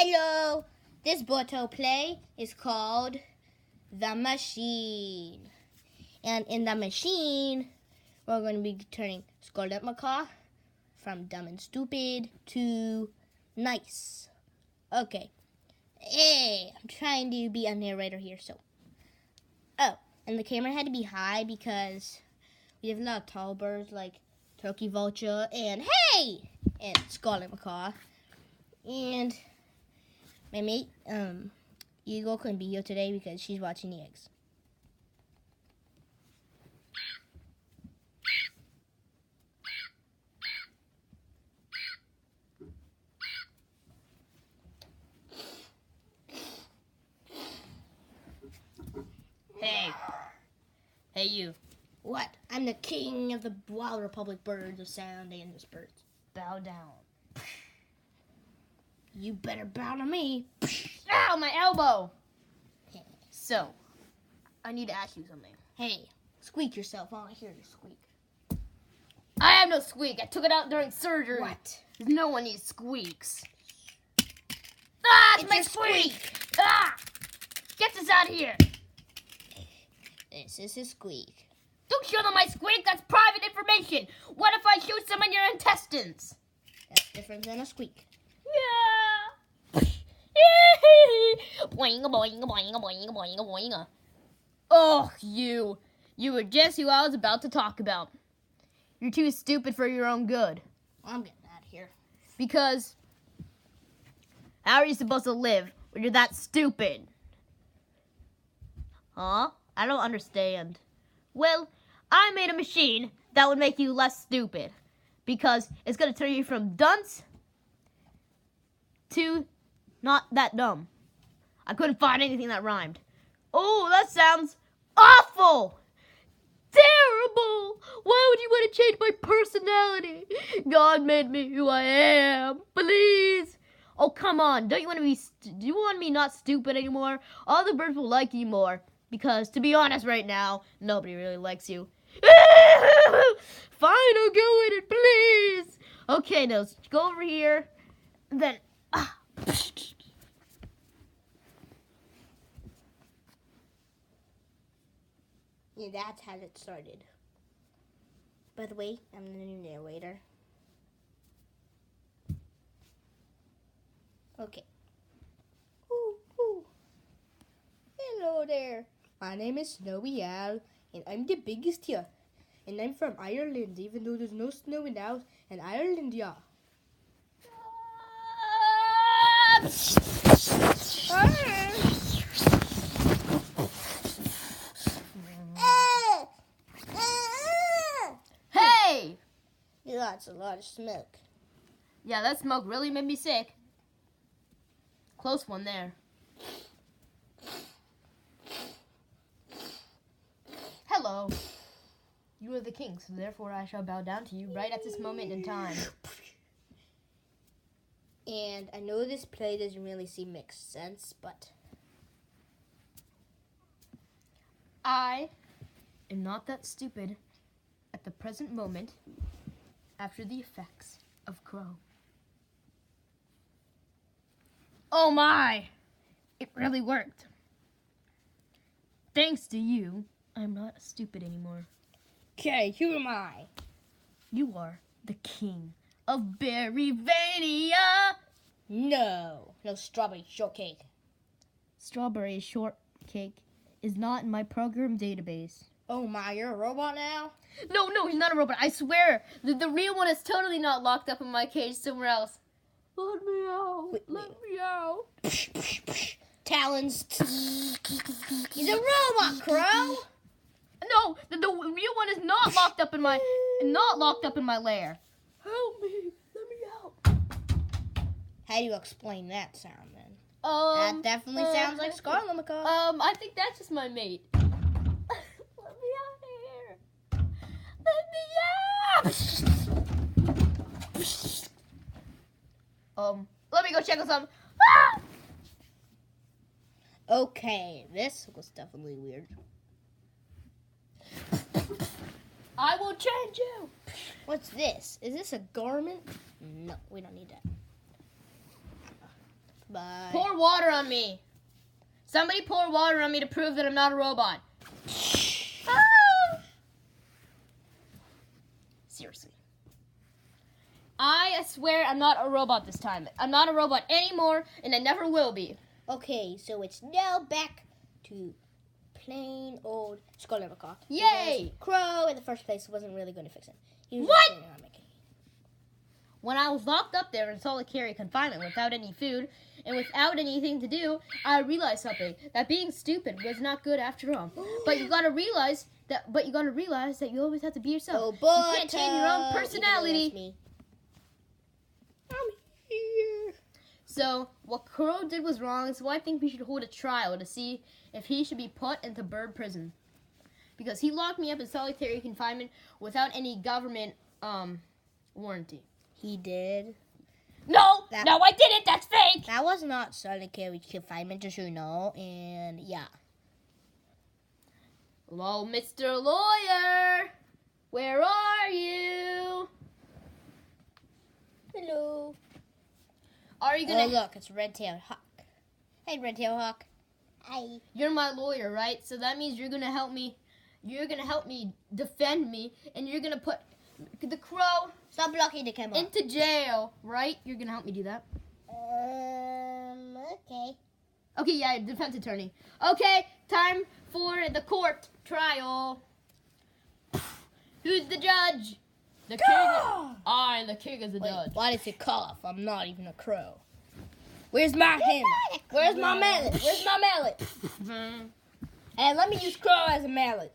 Hello! This Boto play is called The Machine. And in The Machine, we're going to be turning Scarlet Macaw from dumb and stupid to nice. Okay. Hey, I'm trying to be a narrator here, so. Oh, and the camera had to be high because we have a lot of tall birds like turkey vulture and Scarlet Macaw. And my mate, Eagle, couldn't be here today because she's watching the eggs. Hey, you. What? I'm the king of the Wild Republic birds of sound and the birds. Bow down. You better bow to me. Ow, my elbow! So, I need to ask you something. Hey, squeak yourself. I want to hear you squeak. I have no squeak. I took it out during surgery. What? No one needs squeaks. Ah, it's my your squeak! Ah! Get this out of here! This is a squeak. Don't show them my squeak. That's private information. What if I show some in your intestines? That's different than a squeak. Yeah. Boing, boing, boing, boing, boing, boing. Oh, you were just who I was about to talk about. You're too stupid for your own good. I'm getting out of here. Because how are you supposed to live when you're that stupid? Huh? I don't understand. Well, I made a machine that would make you less stupid. Because it's going to turn you from dunce to not that dumb. I couldn't find anything that rhymed. Oh, that sounds awful! Terrible! Why would you want to change my personality? God made me who I am. Please! Oh, come on. Don't you want to be... do you want me not stupid anymore? All the birds will like you more. Because, to be honest right now, nobody really likes you. Fine, I'll go in it, please. Okay, now, go over here. And then... Yeah, that's how it started. By the way, I'm the new narrator. Okay. Ooh, ooh. Hello there. My name is Snowy Owl, and I'm the biggest here. And I'm from Ireland, even though there's no snow in Ireland, yeah. Hey! That's a lot of smoke. Yeah, that smoke really made me sick. Close one there. Hello. You are the king, so therefore I shall bow down to you right at this moment in time. And I know this play doesn't really seem make sense, but I am not that stupid at the present moment after the effects of Crow. Oh my! It really worked. Thanks to you, I'm not stupid anymore. okay, who am I? You are the king of Berryvania. No strawberry shortcake. Strawberry shortcake is not in my program database. Oh my, you're a robot now? No, he's not a robot. I swear. The real one is totally not locked up in my cage somewhere else. Let me out. Let me out. Talons. He's a robot, Crow. No, the real one is not locked up in my lair. Help me. Let me out. How do you explain that sound then? That That definitely sounds like Scarlet Macaw. I think that's just my mate. Let me out of here. Let me out. Let me go check on some. Ah! Okay, this was definitely weird. I will change you. What's this? Is this a garment? No, we don't need that. Bye. Pour water on me. Somebody pour water on me to prove that I'm not a robot. Seriously. I swear I'm not a robot this time. I'm not a robot anymore, and I never will be. Okay, so it's now back to plain old Scarlet Macaw. Yay! Crow in the first place wasn't really going to fix it. He was What? just standing on making. When I was locked up there in solitary confinement without any food and without anything to do, I realized something. That being stupid was not good after all. But you gotta realize that you always have to be yourself. Oh, boy, you can't change your own personality. I'm here. So what Crow did was wrong, so I think we should hold a trial to see if he should be put into bird prison. Because he locked me up in solitary confinement without any government warranty. He did. No, I didn't. That's fake. That was not solitary confinement, just so you know. And yeah. Hello, Mr. Lawyer. Where are you? Hello. Are you gonna? Oh, look, it's Red-tailed Hawk. Hey, Red-tailed Hawk. Hi. You're my lawyer, right? So that means you're gonna help me. You're gonna help me defend me, and you're gonna put the Crow Stop blocking the camera. into jail, right? You're gonna help me do that. Okay. Okay, yeah, defense attorney. Okay, time for the court trial. Who's the judge? The king. I, the king, is the Wait, judge. why does it cough? I'm not even a crow. Where's my hand? Where's my mallet? Where's my mallet? And let me use crow as a mallet.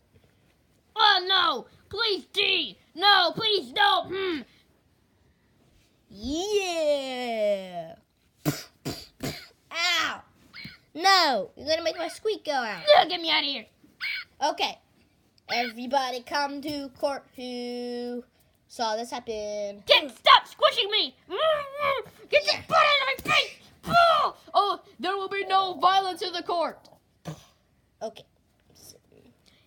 Oh no! Please, D! No, please, no! Yeah. Ow. No, you're gonna make my squeak go out. Get me out of here! Okay. Everybody come to court who saw this happen. Stop squishing me! Get your butt out of my face! Oh, there will be no violence in the court. Okay.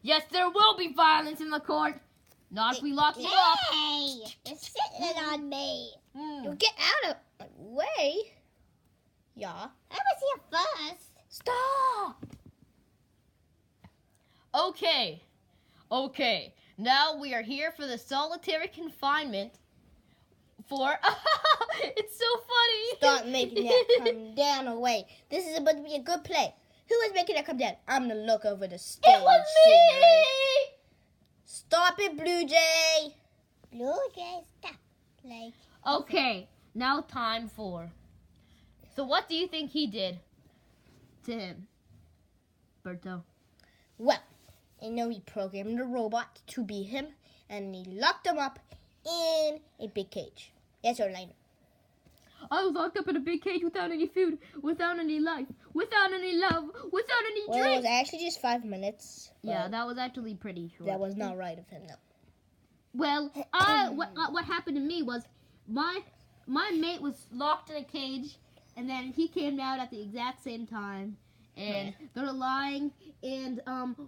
Yes, there will be violence in the court. Not if we lock you up. Hey, you're sitting on me. Mm. You get out of my way. Yeah. I was here first. Stop. Okay. Now we are here for the solitary confinement for... It's so funny. Stop making that come down away. This is about to be a good play. Who is making that come down? I'm going to look over the stage. It was me! Stop it, Blue Jay. Blue Jay, stop. Okay, now time for... So what do you think he did to him, Berto? Well, I know he programmed the robot to be him, and he locked him up in a big cage. Yes, or no? I was locked up in a big cage without any food, without any life, without any love, without any Well, it drink. was actually just 5 minutes. Yeah, that was actually pretty short. That was not right of him, no. Well, what happened to me was my mate was locked in a cage, and then he came out at the exact same time, and they're lying in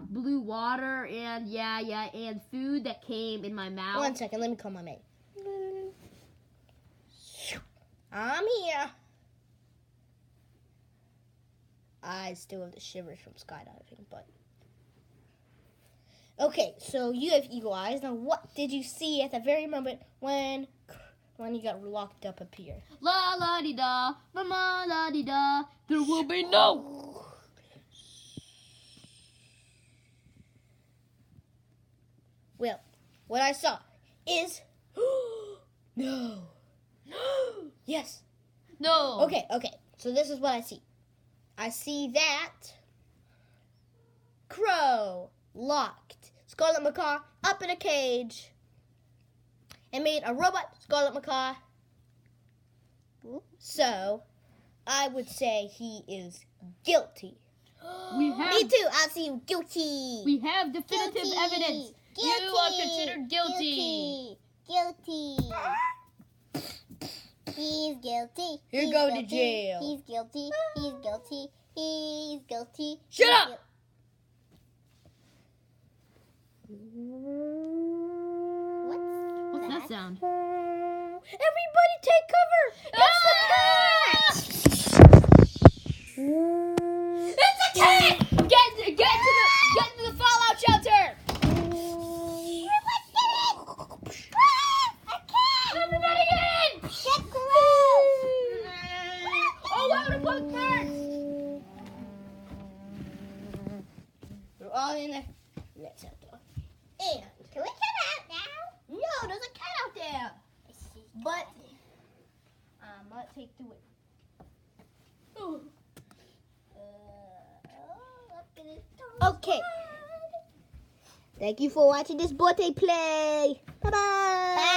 blue water and and food that came in my mouth. 1 second, let me call my mate. I'm here. I still have the shivers from skydiving, but... Okay, so you have eagle eyes. Now, what did you see at the very moment when you got locked up here? La la di da, la la di da. There will be no. Well, what I saw is... No. Yes. No. Okay. So this is what I see. I see that Crow locked Scarlet Macaw up in a cage and made a robot Scarlet Macaw. So I would say he is guilty. Me too. I see you guilty. We have definitive evidence. Guilty. You are considered guilty. Guilty. He's guilty. You go to jail. He's guilty. He's guilty. He's guilty. Shut up! What's that sound? Everybody take cover! It's the cat! It's a cat! Get to the fallout shelter! Everybody get in! Get close! Oh, what a book turn! We're all in there. Let's have to. And Can we come out now? no, there's a cat out there. But I'm gonna take the win. Ooh. Okay. Thank you for watching this birthday play. Bye-bye. Bye.